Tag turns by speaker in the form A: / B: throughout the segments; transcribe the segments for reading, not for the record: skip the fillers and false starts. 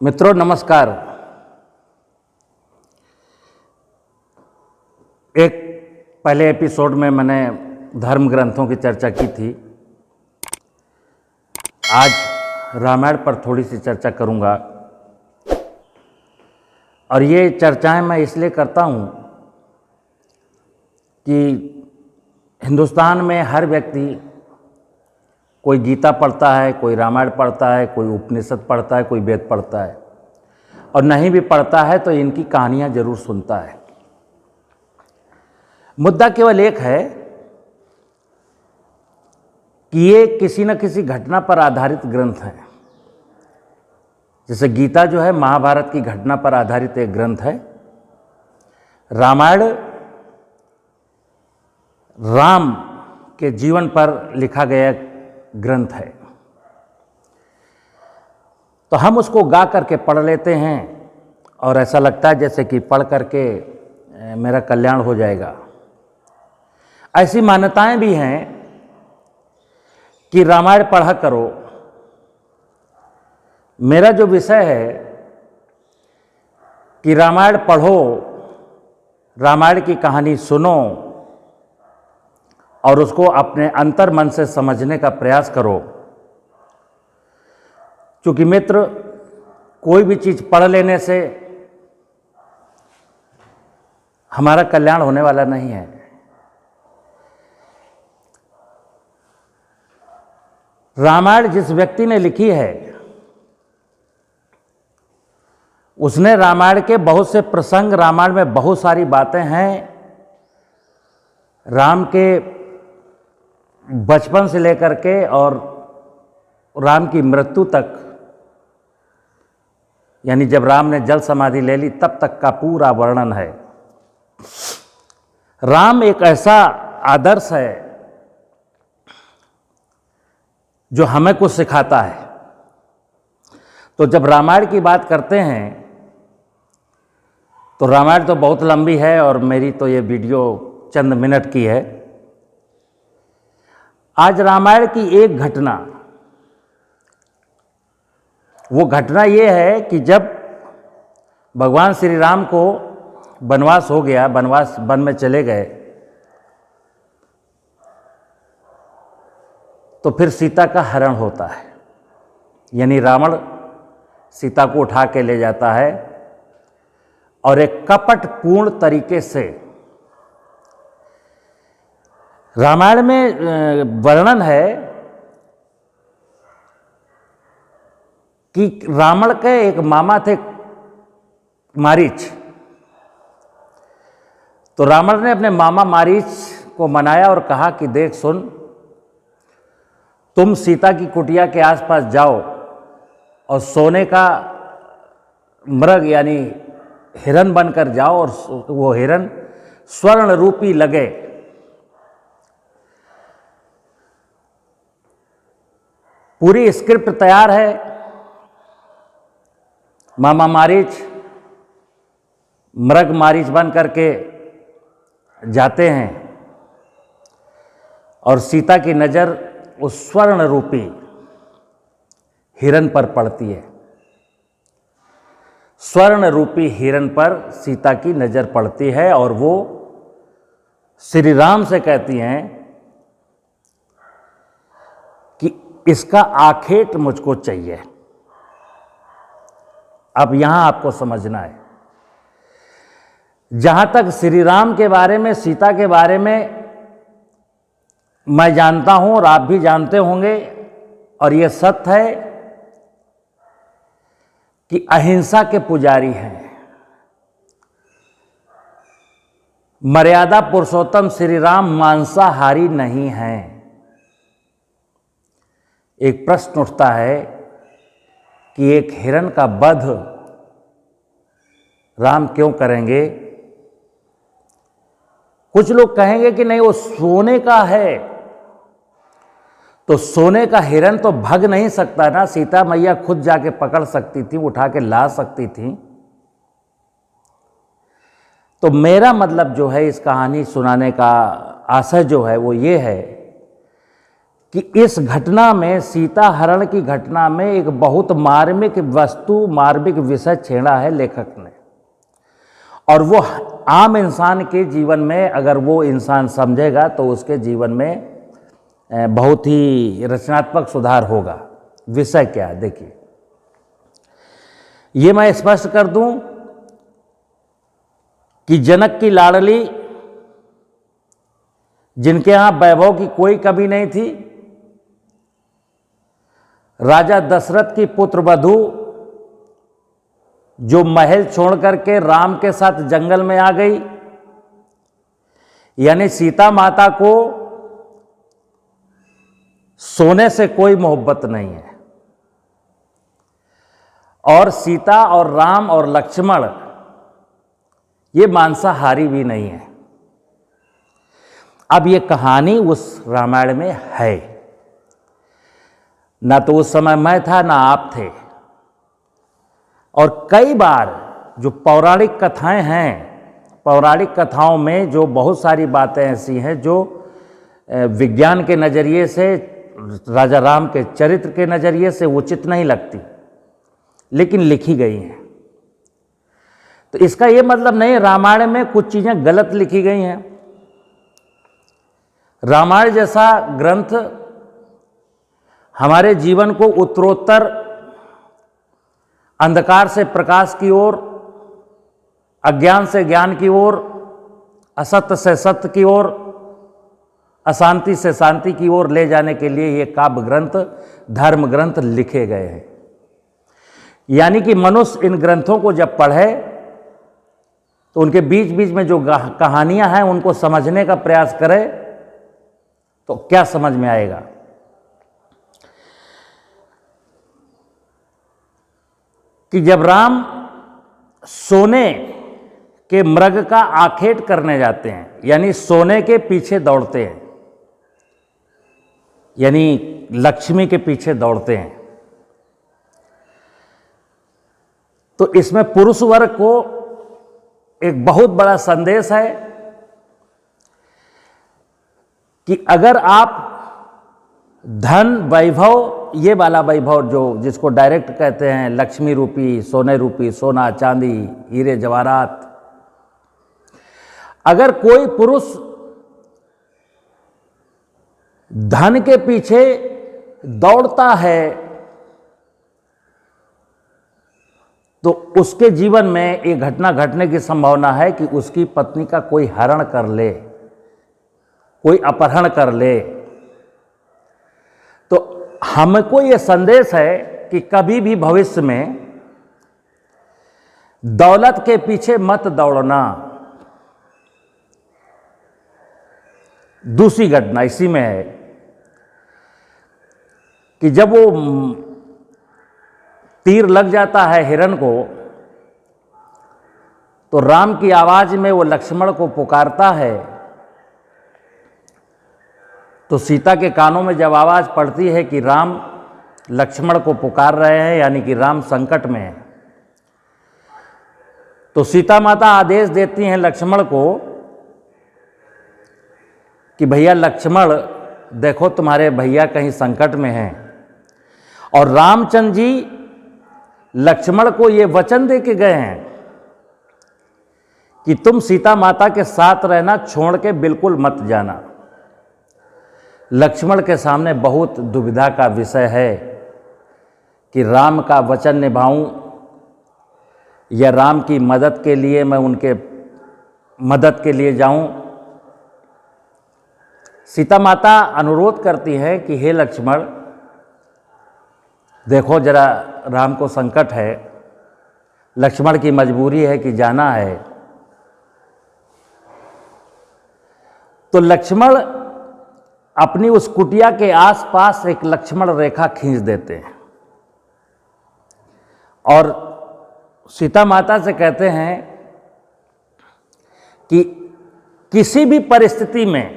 A: मित्रों नमस्कार। एक पहले एपिसोड में मैंने धर्म ग्रंथों की चर्चा की थी। आज रामायण पर थोड़ी सी चर्चा करूंगा और ये चर्चाएं मैं इसलिए करता हूं कि हिंदुस्तान में हर व्यक्ति कोई गीता पढ़ता है, कोई रामायण पढ़ता है, कोई उपनिषद पढ़ता है, कोई वेद पढ़ता है और नहीं भी पढ़ता है तो इनकी कहानियां जरूर सुनता है। मुद्दा केवल एक है कि ये किसी न किसी घटना पर आधारित ग्रंथ है। जैसे गीता जो है महाभारत की घटना पर आधारित एक ग्रंथ है। रामायण राम के जीवन पर लिखा गया ग्रंथ है। तो हम उसको गा करके पढ़ लेते हैं और ऐसा लगता है जैसे कि पढ़ करके मेरा कल्याण हो जाएगा। ऐसी मान्यताएं भी हैं कि रामायण पढ़ा करो। मेरा जो विषय है कि रामायण पढ़ो, रामायण की कहानी सुनो और उसको अपने अंतर मन से समझने का प्रयास करो। क्योंकि मित्र, कोई भी चीज़ पढ़ लेने से हमारा कल्याण होने वाला नहीं है। रामायण जिस व्यक्ति ने लिखी है उसने रामायण के बहुत से प्रसंग, रामायण में बहुत सारी बातें हैं राम के बचपन से लेकर के और राम की मृत्यु तक, यानी जब राम ने जल समाधि ले ली तब तक का पूरा वर्णन है। राम एक ऐसा आदर्श है जो हमें कुछ सिखाता है। तो जब रामायण की बात करते हैं तो रामायण तो बहुत लंबी है और मेरी तो ये वीडियो चंद मिनट की है। आज रामायण की एक घटना, वो घटना ये है कि जब भगवान श्री राम को वनवास हो गया, वनवास वन में चले गए, तो फिर सीता का हरण होता है। यानी रावण सीता को उठा के ले जाता है और एक कपटपूर्ण तरीके से रामायण में वर्णन है कि रावण के एक मामा थे मारीच। तो रावण ने अपने मामा मारीच को मनाया और कहा कि देख सुन, तुम सीता की कुटिया के आसपास जाओ और सोने का मृग यानी हिरन बनकर जाओ और वो हिरन स्वर्ण रूपी लगे। पूरी स्क्रिप्ट तैयार है। मामा मारीच मृग मारीच बन करके जाते हैं और सीता की नज़र उस स्वर्ण रूपी हिरन पर पड़ती है। स्वर्ण रूपी हिरन पर सीता की नज़र पड़ती है और वो श्री राम से कहती हैं कि इसका आखेट मुझको चाहिए। अब यहां आपको समझना है, जहां तक श्री राम के बारे में, सीता के बारे में मैं जानता हूं और आप भी जानते होंगे और यह सत्य है कि अहिंसा के पुजारी हैं। मर्यादा पुरुषोत्तम श्री राम मांसाहारी नहीं हैं। एक प्रश्न उठता है कि एक हिरन का वध राम क्यों करेंगे? कुछ लोग कहेंगे कि नहीं, वो सोने का है, तो सोने का हिरन तो भग नहीं सकता ना, सीता मैया खुद जाके पकड़ सकती थी, उठा के ला सकती थी। तो मेरा मतलब जो है इस कहानी सुनाने का आशय जो है वो ये है कि इस घटना में, सीता हरण की घटना में, एक बहुत मार्मिक वस्तु, मार्मिक विषय छेड़ा है लेखक ने। और वो आम इंसान के जीवन में अगर वो इंसान समझेगा तो उसके जीवन में बहुत ही रचनात्मक सुधार होगा। विषय क्या है देखिए, ये मैं स्पष्ट कर दूं कि जनक की लाडली, जिनके यहां वैभव की कोई कमी नहीं थी, राजा दशरथ की पुत्र वधू, जो महल छोड़ करके राम के साथ जंगल में आ गई, यानी सीता माता को सोने से कोई मोहब्बत नहीं है। और सीता और राम और लक्ष्मण ये मांसाहारी भी नहीं है। अब ये कहानी उस रामायण में है, ना तो उस समय मैं था ना आप थे। और कई बार जो पौराणिक कथाएं हैं, पौराणिक कथाओं में जो बहुत सारी बातें ऐसी हैं जो विज्ञान के नज़रिए से, राजा राम के चरित्र के नज़रिए से उचित नहीं लगती, लेकिन लिखी गई हैं। तो इसका ये मतलब नहीं रामायण में कुछ चीज़ें गलत लिखी गई हैं। रामायण जैसा ग्रंथ हमारे जीवन को उत्तरोत्तर अंधकार से प्रकाश की ओर, अज्ञान से ज्ञान की ओर, असत्य से सत्य की ओर, अशांति से शांति की ओर ले जाने के लिए ये काव्य ग्रंथ, धर्म ग्रंथ लिखे गए हैं। यानी कि मनुष्य इन ग्रंथों को जब पढ़े तो उनके बीच बीच में जो कहानियां हैं उनको समझने का प्रयास करे तो क्या समझ में आएगा। कि जब राम सोने के मृग का आखेट करने जाते हैं, यानी सोने के पीछे दौड़ते हैं, यानी लक्ष्मी के पीछे दौड़ते हैं, तो इसमें पुरुष वर्ग को एक बहुत बड़ा संदेश है कि अगर आप धन, वैभव, ये वाला वैभव जो जिसको डायरेक्ट कहते हैं लक्ष्मी रूपी, सोने रूपी, सोना चांदी, हीरे जवाहरात, अगर कोई पुरुष धन के पीछे दौड़ता है तो उसके जीवन में एक घटना घटने की संभावना है कि उसकी पत्नी का कोई हरण कर ले, कोई अपहरण कर ले। तो हमको ये संदेश है कि कभी भी भविष्य में दौलत के पीछे मत दौड़ना। दूसरी घटना इसी में है कि जब वो तीर लग जाता है हिरण को, तो राम की आवाज में वो लक्ष्मण को पुकारता है, तो सीता के कानों में जब आवाज पड़ती है कि राम लक्ष्मण को पुकार रहे हैं, यानी कि राम संकट में है, तो सीता माता आदेश देती हैं लक्ष्मण को कि भैया लक्ष्मण, देखो तुम्हारे भैया कहीं संकट में हैं। और रामचंद्र जी लक्ष्मण को ये वचन दे के गए हैं कि तुम सीता माता के साथ रहना, छोड़ के बिल्कुल मत जाना। लक्ष्मण के सामने बहुत दुविधा का विषय है कि राम का वचन निभाऊं या राम की मदद के लिए मैं उनके मदद के लिए जाऊं। सीता माता अनुरोध करती है कि हे लक्ष्मण, देखो जरा राम को संकट है, लक्ष्मण की मजबूरी है कि जाना है। तो लक्ष्मण अपनी उस कुटिया के आसपास एक लक्ष्मण रेखा खींच देते हैं और सीता माता से कहते हैं कि किसी भी परिस्थिति में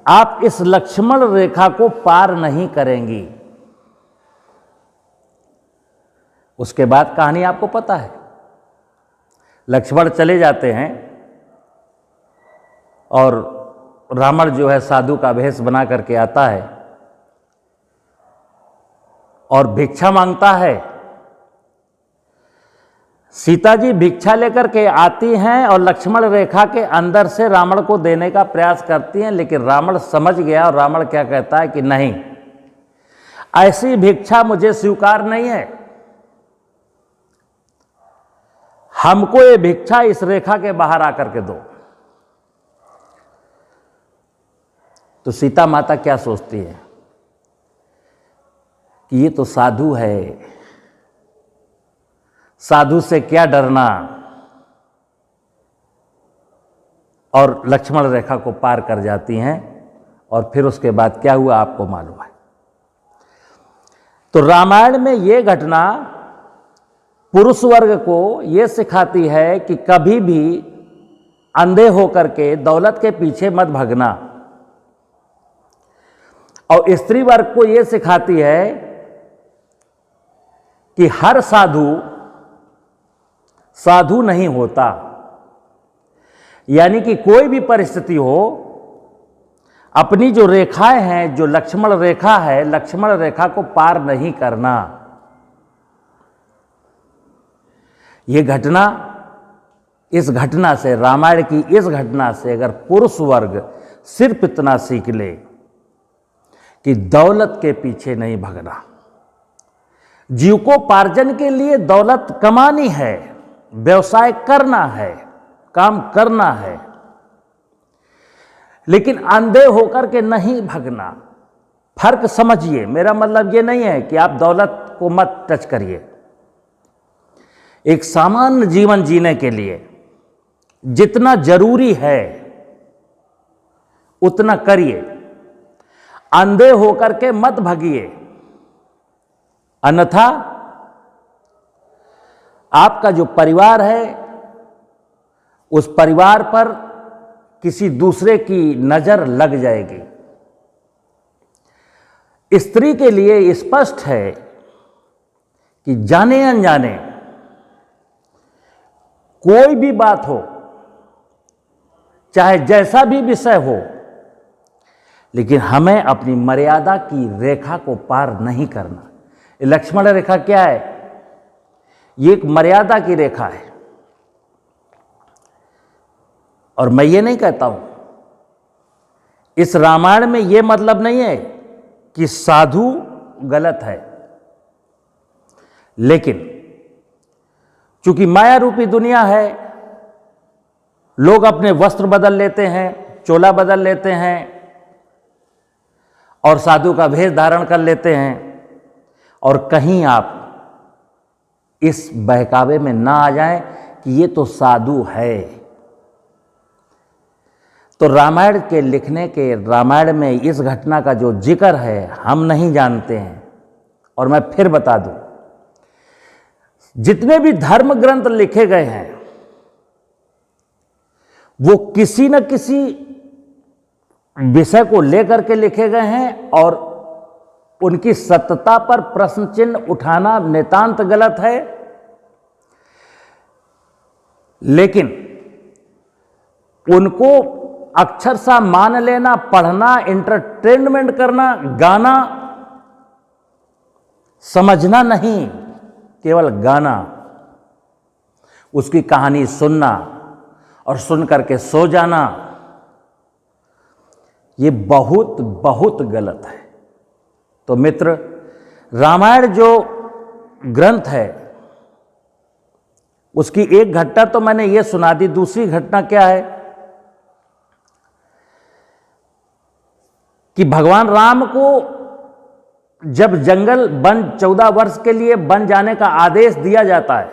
A: आप इस लक्ष्मण रेखा को पार नहीं करेंगी। उसके बाद कहानी आपको पता है, लक्ष्मण चले जाते हैं और रावण जो है साधु का भेष बना करके आता है और भिक्षा मांगता है। सीता जी भिक्षा लेकर के आती हैं और लक्ष्मण रेखा के अंदर से रावण को देने का प्रयास करती हैं, लेकिन रावण समझ गया और रावण क्या कहता है कि नहीं, ऐसी भिक्षा मुझे स्वीकार नहीं है, हमको ये भिक्षा इस रेखा के बाहर आकर के दो। तो सीता माता क्या सोचती है कि ये तो साधु है, साधु से क्या डरना, और लक्ष्मण रेखा को पार कर जाती हैं। और फिर उसके बाद क्या हुआ आपको मालूम है। तो रामायण में ये घटना पुरुष वर्ग को ये सिखाती है कि कभी भी अंधे होकर के दौलत के पीछे मत भागना, और स्त्री वर्ग को ये सिखाती है कि हर साधु साधु नहीं होता, यानी कि कोई भी परिस्थिति हो, अपनी जो रेखाएं हैं, जो लक्ष्मण रेखा है, लक्ष्मण रेखा को पार नहीं करना। ये घटना, इस घटना से, रामायण की इस घटना से अगर पुरुष वर्ग सिर्फ इतना सीख ले कि दौलत के पीछे नहीं भागना, जीविकोपार्जन के लिए दौलत कमानी है, व्यवसाय करना है, काम करना है, लेकिन अंधे होकर के नहीं भागना। फर्क समझिए, मेरा मतलब ये नहीं है कि आप दौलत को मत टच करिए। एक सामान्य जीवन जीने के लिए जितना जरूरी है उतना करिए, अंधे होकर के मत भागिए, अन्यथा आपका जो परिवार है उस परिवार पर किसी दूसरे की नजर लग जाएगी। स्त्री के लिए स्पष्ट है कि जाने अनजाने कोई भी बात हो, चाहे जैसा भी विषय हो, लेकिन हमें अपनी मर्यादा की रेखा को पार नहीं करना। लक्ष्मण रेखा क्या है? ये एक मर्यादा की रेखा है। और मैं ये नहीं कहता हूं, इस रामायण में ये मतलब नहीं है कि साधु गलत है, लेकिन चूंकि माया रूपी दुनिया है, लोग अपने वस्त्र बदल लेते हैं, चोला बदल लेते हैं और साधु का भेष धारण कर लेते हैं, और कहीं आप इस बहकावे में ना आ जाएं कि ये तो साधु है। तो रामायण के लिखने के, रामायण में इस घटना का जो जिक्र है हम नहीं जानते हैं। और मैं फिर बता दूं, जितने भी धर्म ग्रंथ लिखे गए हैं वो किसी न किसी विषय को लेकर के लिखे गए हैं, और उनकी सत्यता पर प्रश्न चिन्ह उठाना नितांत गलत है। लेकिन उनको अक्षरशः मान लेना, पढ़ना, एंटरटेनमेंट करना, गाना, समझना नहीं, केवल गाना, उसकी कहानी सुनना और सुन करके सो जाना, ये बहुत बहुत गलत है। तो मित्र, रामायण जो ग्रंथ है उसकी एक घटना तो मैंने ये सुना दी। दूसरी घटना क्या है कि भगवान राम को जब जंगल वन 14 वर्ष के लिए वन जाने का आदेश दिया जाता है,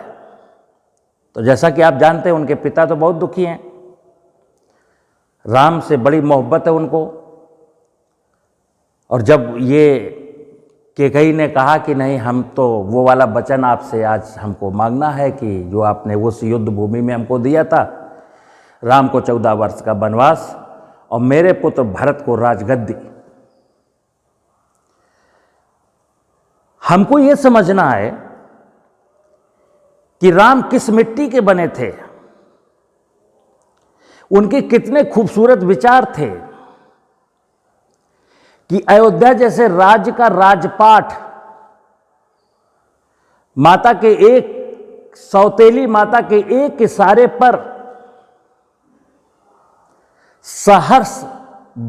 A: तो जैसा कि आप जानते हैं उनके पिता तो बहुत दुखी हैं, राम से बड़ी मोहब्बत है उनको। और जब ये कैकेयी ने कहा कि नहीं, हम तो वो वाला वचन आपसे आज हमको मांगना है कि जो आपने उस युद्ध भूमि में हमको दिया था, राम को 14 वर्ष का वनवास और मेरे पुत्र भरत को राजगद्दी। हमको ये समझना है कि राम किस मिट्टी के बने थे, उनके कितने खूबसूरत विचार थे, कि अयोध्या जैसे राज्य का राजपाट माता के एक सौतेली माता के एक इशारे पर सहर्ष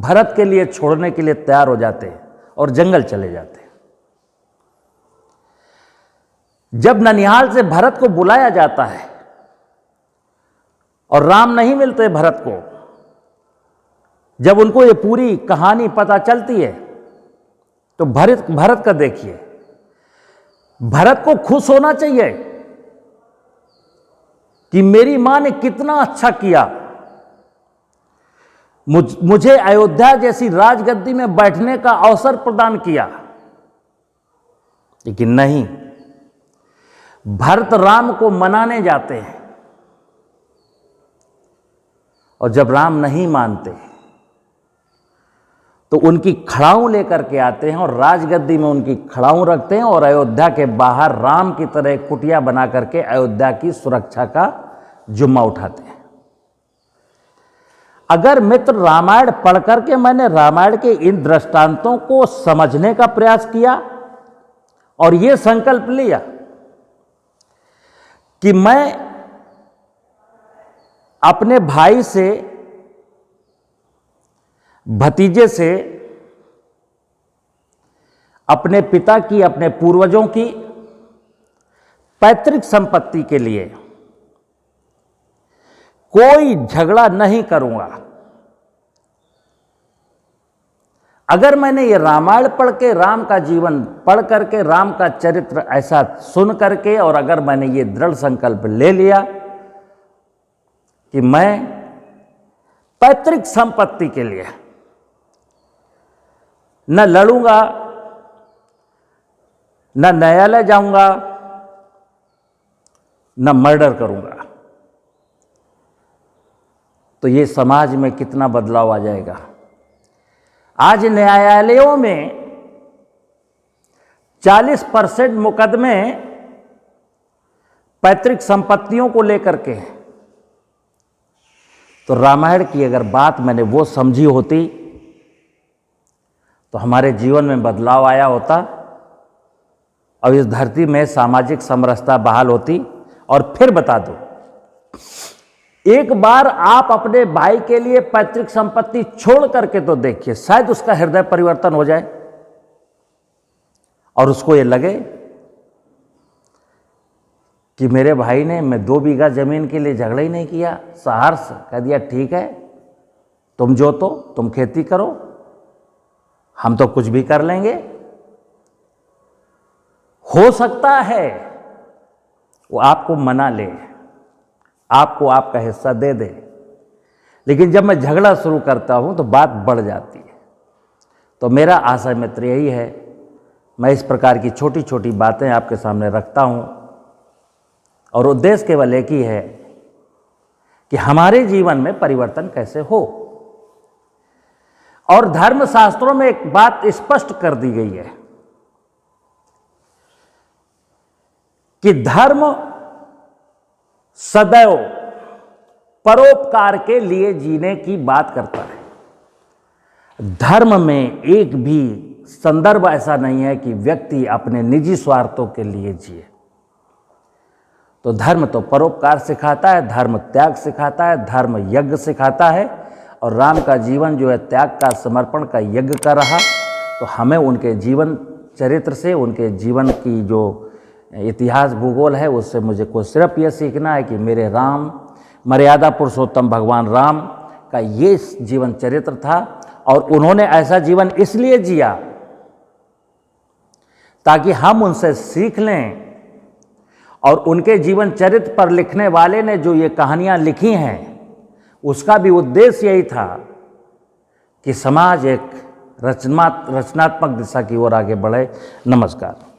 A: भरत के लिए छोड़ने के लिए तैयार हो जाते हैं और जंगल चले जाते हैं। जब ननिहाल से भरत को बुलाया जाता है और राम नहीं मिलते भरत को, जब उनको ये पूरी कहानी पता चलती है तो भरत का देखिए, भरत को खुश होना चाहिए कि मेरी मां ने कितना अच्छा किया, मुझे अयोध्या जैसी राजगद्दी में बैठने का अवसर प्रदान किया। लेकिन नहीं, भरत राम को मनाने जाते हैं और जब राम नहीं मानते तो उनकी खड़ाऊं लेकर के आते हैं और राजगद्दी में उनकी खड़ाऊं रखते हैं और अयोध्या के बाहर राम की तरह कुटिया बना करके अयोध्या की सुरक्षा का जुम्मा उठाते हैं। अगर मित्र रामायण पढ़ करके मैंने रामायण के इन दृष्टांतों को समझने का प्रयास किया और यह संकल्प लिया कि मैं अपने भाई से, भतीजे से, अपने पिता की, अपने पूर्वजों की पैतृक संपत्ति के लिए कोई झगड़ा नहीं करूंगा। अगर मैंने ये रामायण पढ़ के, राम का जीवन पढ़ करके, राम का चरित्र ऐसा सुन करके और अगर मैंने ये दृढ़ संकल्प ले लिया कि मैं पैतृक संपत्ति के लिए न लड़ूंगा, न न्यायालय जाऊंगा, न मर्डर करूंगा, तो ये समाज में कितना बदलाव आ जाएगा। आज न्यायालयों में 40% मुकदमे पैतृक संपत्तियों को लेकर के हैं। तो रामायण की अगर बात मैंने वो समझी होती तो हमारे जीवन में बदलाव आया होता और इस धरती में सामाजिक समरसता बहाल होती। और फिर बता दो, एक बार आप अपने भाई के लिए पैतृक संपत्ति छोड़ करके तो देखिए, शायद उसका हृदय परिवर्तन हो जाए और उसको ये लगे कि मेरे भाई ने, मैं 2 बीघा जमीन के लिए झगड़ा ही नहीं किया, सहर्ष कह दिया ठीक है, तुम जोतो, तुम खेती करो, हम तो कुछ भी कर लेंगे। हो सकता है वो आपको मना ले, आपको आपका हिस्सा दे दे, लेकिन जब मैं झगड़ा शुरू करता हूं तो बात बढ़ जाती है। तो मेरा आशा मित्र यही है, मैं इस प्रकार की छोटी छोटी बातें आपके सामने रखता हूं और उद्देश्य केवल एक ही है कि हमारे जीवन में परिवर्तन कैसे हो। और धर्मशास्त्रों में एक बात स्पष्ट कर दी गई है कि धर्म सदैव परोपकार के लिए जीने की बात करता है। धर्म में एक भी संदर्भ ऐसा नहीं है कि व्यक्ति अपने निजी स्वार्थों के लिए जिए। तो धर्म तो परोपकार सिखाता है, धर्म त्याग सिखाता है, धर्म यज्ञ सिखाता है और राम का जीवन जो है त्याग का, समर्पण का यज्ञ कर रहा। तो हमें उनके जीवन चरित्र से, उनके जीवन की जो इतिहास भूगोल है उससे मुझे को सिर्फ यह सीखना है कि मेरे राम, मर्यादा पुरुषोत्तम भगवान राम का ये जीवन चरित्र था और उन्होंने ऐसा जीवन इसलिए जिया ताकि हम उनसे सीख लें। और उनके जीवन चरित्र पर लिखने वाले ने जो ये कहानियां लिखी हैं उसका भी उद्देश्य यही था कि समाज एक रचनात्मक दिशा की ओर आगे बढ़े। नमस्कार।